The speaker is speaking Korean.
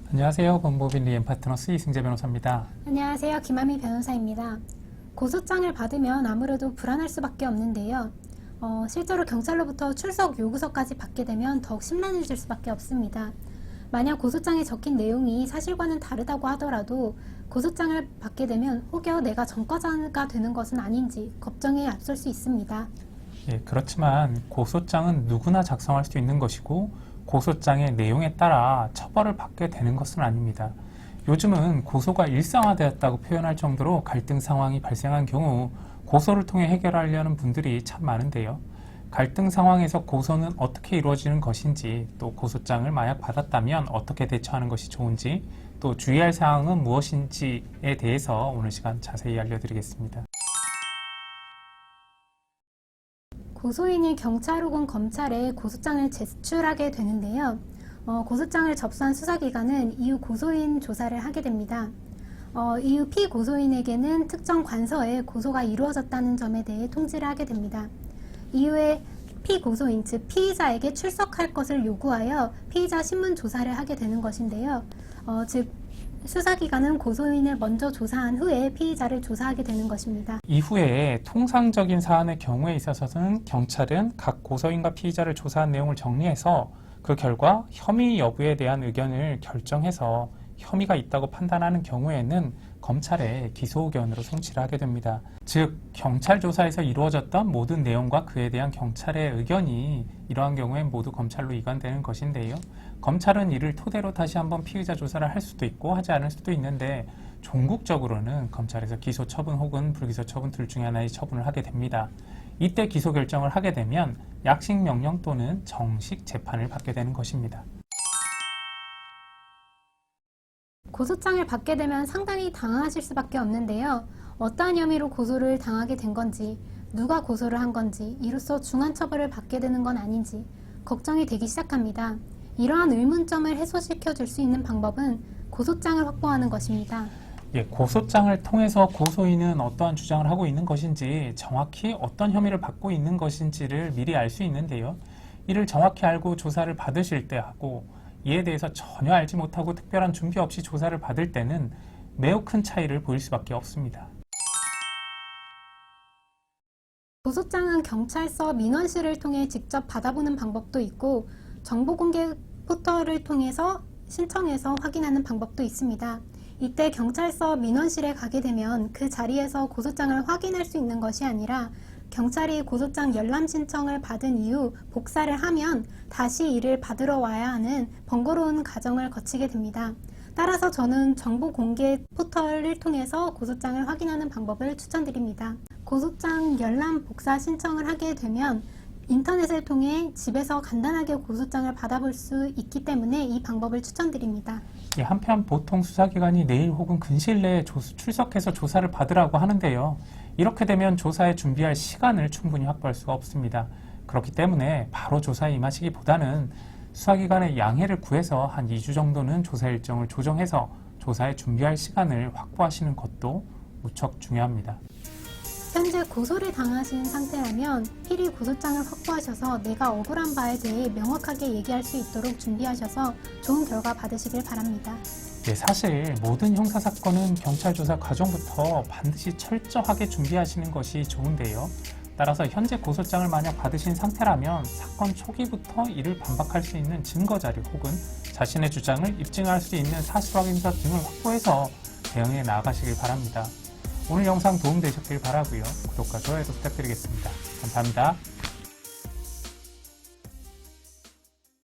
안녕하세요. 법무법인 리엠파트너스 이승재 변호사입니다. 안녕하세요. 김아미 변호사입니다. 고소장을 받으면 아무래도 불안할 수밖에 없는데요. 실제로 경찰로부터 출석 요구서까지 받게 되면 더욱 심란해질 수밖에 없습니다. 만약 고소장에 적힌 내용이 사실과는 다르다고 하더라도 고소장을 받게 되면 혹여 내가 전과자가 되는 것은 아닌지 걱정에 앞설 수 있습니다. 그렇지만 고소장은 누구나 작성할 수 있는 것이고 고소장의 내용에 따라 처벌을 받게 되는 것은 아닙니다. 요즘은 고소가 일상화되었다고 표현할 정도로 갈등 상황이 발생한 경우 고소를 통해 해결하려는 분들이 참 많은데요. 갈등 상황에서 고소는 어떻게 이루어지는 것인지, 또 고소장을 만약 받았다면 어떻게 대처하는 것이 좋은지, 또 주의할 사항은 무엇인지에 대해서 오늘 시간 자세히 알려드리겠습니다. 고소인이 경찰 혹은 검찰에 고소장을 제출하게 되는데요. 고소장을 접수한 수사기관은 이후 고소인 조사를 하게 됩니다. 이후 피고소인에게는 특정 관서에 고소가 이루어졌다는 점에 대해 통지를 하게 됩니다. 이후에 피고소인, 즉 피의자에게 출석할 것을 요구하여 피의자 신문 조사를 하게 되는 것인데요. 즉 수사기관은 고소인을 먼저 조사한 후에 피의자를 조사하게 되는 것입니다. 이후에 통상적인 사안의 경우에 있어서는 경찰은 각 고소인과 피의자를 조사한 내용을 정리해서 그 결과 혐의 여부에 대한 의견을 결정해서 혐의가 있다고 판단하는 경우에는 검찰에 기소 의견으로 송치를 하게 됩니다. 즉 경찰 조사에서 이루어졌던 모든 내용과 그에 대한 경찰의 의견이 이러한 경우엔 모두 검찰로 이관되는 것인데요. 검찰은 이를 토대로 다시 한번 피의자 조사를 할 수도 있고 하지 않을 수도 있는데 종국적으로는 검찰에서 기소 처분 혹은 불기소 처분 둘 중에 하나의 처분을 하게 됩니다. 이때 기소 결정을 하게 되면 약식 명령 또는 정식 재판을 받게 되는 것입니다. 고소장을 받게 되면 상당히 당황하실 수밖에 없는데요. 어떠한 혐의로 고소를 당하게 된 건지, 누가 고소를 한 건지, 이로써 중한 처벌을 받게 되는 건 아닌지 걱정이 되기 시작합니다. 이러한 의문점을 해소시켜 줄 수 있는 방법은 고소장을 확보하는 것입니다. 고소장을 통해서 고소인은 어떠한 주장을 하고 있는 것인지, 정확히 어떤 혐의를 받고 있는 것인지를 미리 알 수 있는데요. 이를 정확히 알고 조사를 받으실 때 하고 이에 대해서 전혀 알지 못하고 특별한 준비 없이 조사를 받을 때는 매우 큰 차이를 보일 수밖에 없습니다. 고소장은 경찰서 민원실을 통해 직접 받아보는 방법도 있고 정보공개 포털을 통해서 신청해서 확인하는 방법도 있습니다. 이때 경찰서 민원실에 가게 되면 그 자리에서 고소장을 확인할 수 있는 것이 아니라 경찰이 고소장 열람 신청을 받은 이후 복사를 하면 다시 이를 받으러 와야 하는 번거로운 과정을 거치게 됩니다. 따라서 저는 정보 공개 포털을 통해서 고소장을 확인하는 방법을 추천드립니다. 고소장 열람 복사 신청을 하게 되면 인터넷을 통해 집에서 간단하게 고소장을 받아볼 수 있기 때문에 이 방법을 추천드립니다. 한편 보통 수사기관이 내일 혹은 근시일 내에 출석해서 조사를 받으라고 하는데요. 이렇게 되면 조사에 준비할 시간을 충분히 확보할 수가 없습니다. 그렇기 때문에 바로 조사에 임하시기보다는 수사기관의 양해를 구해서 한 2주 정도는 조사 일정을 조정해서 조사에 준비할 시간을 확보하시는 것도 무척 중요합니다. 현재 고소를 당하신 상태라면 필히 고소장을 확보하셔서 내가 억울한 바에 대해 명확하게 얘기할 수 있도록 준비하셔서 좋은 결과 받으시길 바랍니다. 사실 모든 형사사건은 경찰 조사 과정부터 반드시 철저하게 준비하시는 것이 좋은데요. 따라서 현재 고소장을 만약 받으신 상태라면 사건 초기부터 이를 반박할 수 있는 증거자료 혹은 자신의 주장을 입증할 수 있는 사실확인서 등을 확보해서 대응해 나아가시길 바랍니다. 오늘 영상 도움되셨길 바라고요. 구독과 좋아요도 부탁드리겠습니다. 감사합니다.